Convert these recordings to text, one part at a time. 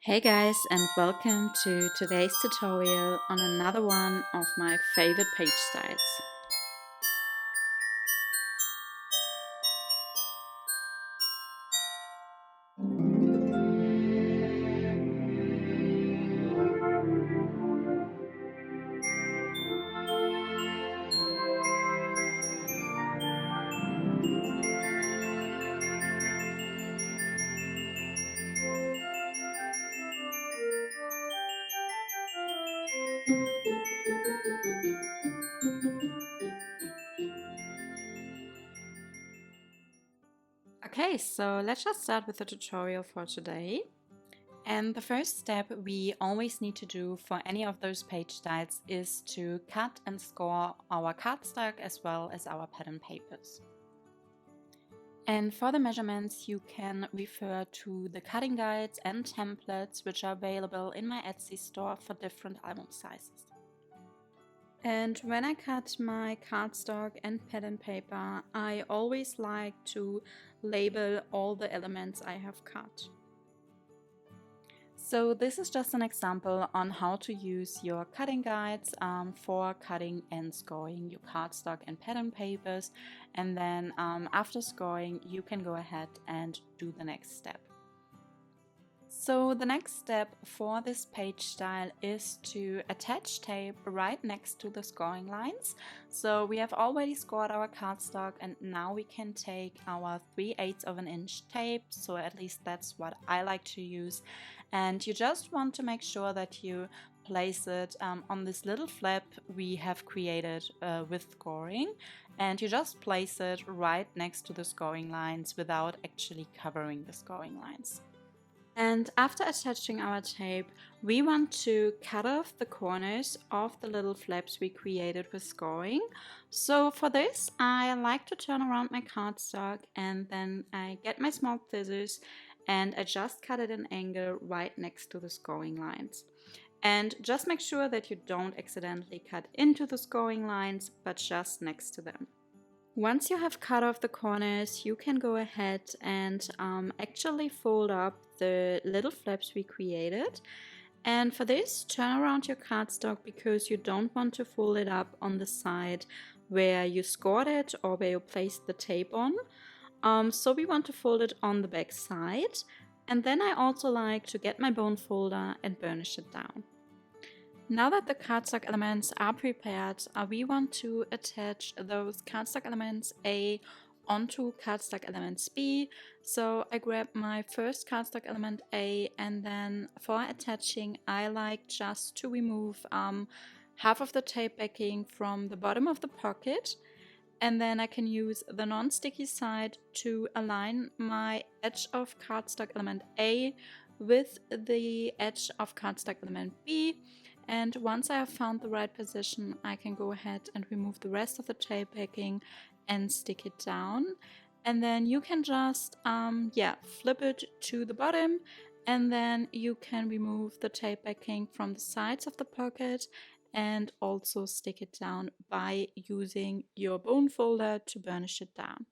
Hey guys, and welcome to today's tutorial on another one of my favorite page styles. Okay, so let's just start with the tutorial for today. And the first step we always need to do for any of those page styles is to cut and score our cardstock as well as our pattern papers. And for the measurements, you can refer to the cutting guides and templates which are available in my Etsy store for different album sizes. And when I cut my cardstock and pattern paper, I always like to label all the elements I have cut. So this is just an example on how to use your cutting guides for cutting and scoring your cardstock and pattern papers. And then after scoring, you can go ahead and do the next step. So the next step for this page style is to attach tape right next to the scoring lines. So we have already scored our cardstock and now we can take our 3/8 of an inch tape, so at least that's what I like to use, and you just want to make sure that you place it on this little flap we have created with scoring, and you just place it right next to the scoring lines without actually covering the scoring lines. And after attaching our tape, we want to cut off the corners of the little flaps we created with scoring. So for this, I like to turn around my cardstock and then I get my small scissors and I just cut it an angle right next to the scoring lines. And just make sure that you don't accidentally cut into the scoring lines, but just next to them. Once you have cut off the corners, you can go ahead and actually fold up the little flaps we created. And for this, turn around your cardstock because you don't want to fold it up on the side where you scored it or where you placed the tape on. So we want to fold it on the back side. And then I also like to get my bone folder and burnish it down. Now that the cardstock elements are prepared, we want to attach those cardstock elements A onto cardstock elements B. So I grab my first cardstock element A, and then for attaching I like just to remove half of the tape backing from the bottom of the pocket, and then I can use the non-sticky side to align my edge of cardstock element A with the edge of cardstock element B. And once I have found the right position, I can go ahead and remove the rest of the tape backing and stick it down. And then you can just flip it to the bottom, and then you can remove the tape backing from the sides of the pocket and also stick it down by using your bone folder to burnish it down.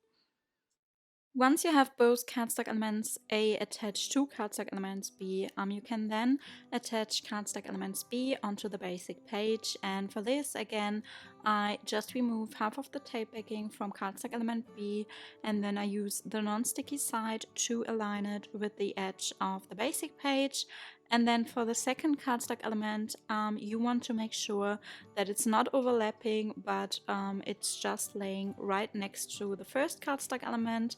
Once you have both cardstock elements A attached to cardstock elements B, you can then attach cardstock elements B onto the basic page, and for this again I just remove half of the tape backing from cardstock element B, and then I use the non-sticky side to align it with the edge of the basic page. And then for the second cardstock element, you want to make sure that it's not overlapping, but it's just laying right next to the first cardstock element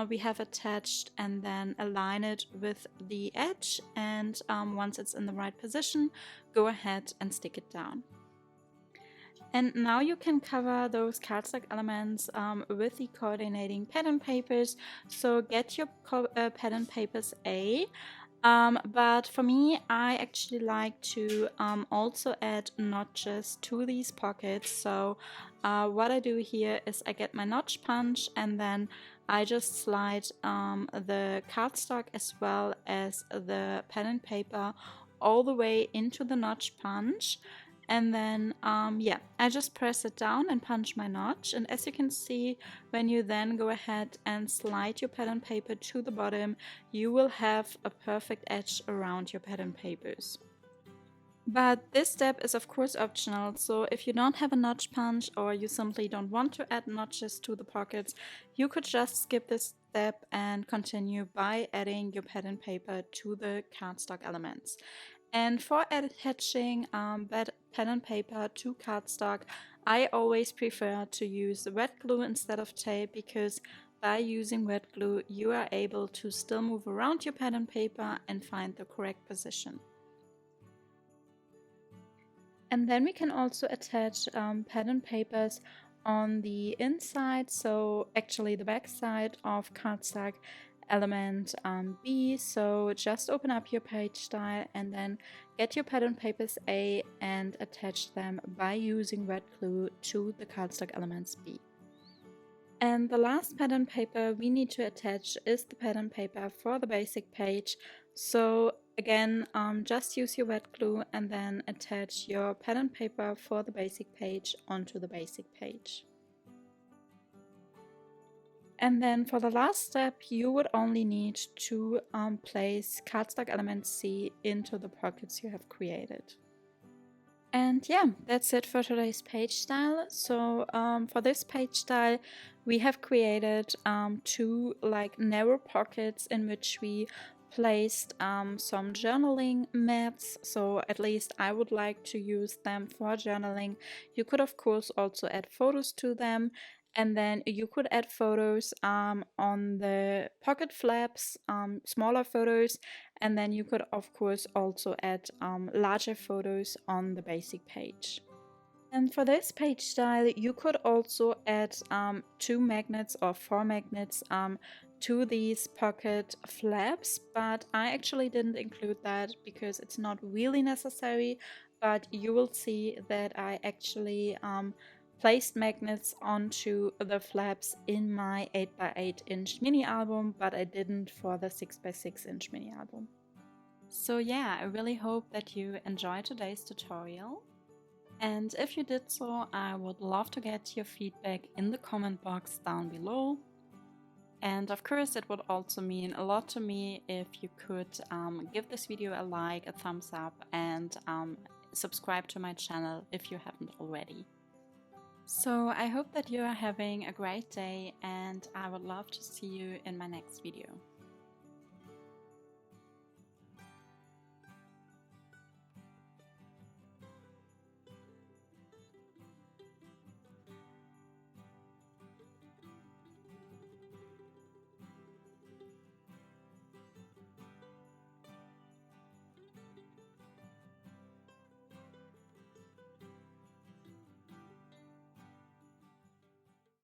we have attached, and then align it with the edge, and once it's in the right position, go ahead and stick it down. And now you can cover those cardstock elements with the coordinating pattern papers. So get your pattern papers A. But for me, I actually like to also add notches to these pockets. So what I do here is I get my notch punch, and then I just slide the cardstock as well as the pattern paper all the way into the notch punch. And then, yeah, I just press it down and punch my notch. And as you can see, when you then go ahead and slide your pattern paper to the bottom, you will have a perfect edge around your pattern papers. But this step is of course optional, so if you don't have a notch punch or you simply don't want to add notches to the pockets, you could just skip this step and continue by adding your pattern paper to the cardstock elements. And for attaching pattern paper to cardstock, I always prefer to use wet glue instead of tape, because by using wet glue you are able to still move around your pattern paper and find the correct position. And then we can also attach pattern papers on the inside, so actually the back side of cardstock element B. So just open up your page style and then get your pattern papers A and attach them by using wet glue to the cardstock elements B. And the last pattern paper we need to attach is the pattern paper for the basic page. So again, just use your wet glue and then attach your pattern paper for the basic page onto the basic page. And then for the last step, you would only need to place cardstock element C into the pockets you have created. And yeah, that's it for today's page style. So for this page style, we have created two like narrow pockets in which we placed some journaling mats. So at least I would like to use them for journaling. You could of course also add photos to them. And then you could add photos on the pocket flaps, smaller photos, and then you could of course also add larger photos on the basic page. And for this page style, you could also add 2 magnets or 4 magnets to these pocket flaps, but I actually didn't include that because it's not really necessary. But you will see that I actually placed magnets onto the flaps in my 8x8 inch mini album, but I didn't for the 6x6 inch mini album. So yeah, I really hope that you enjoyed today's tutorial. And if you did so, I would love to get your feedback in the comment box down below. And of course, it would also mean a lot to me if you could give this video a like, a thumbs up, and subscribe to my channel if you haven't already. So I hope that you are having a great day, and I would love to see you in my next video.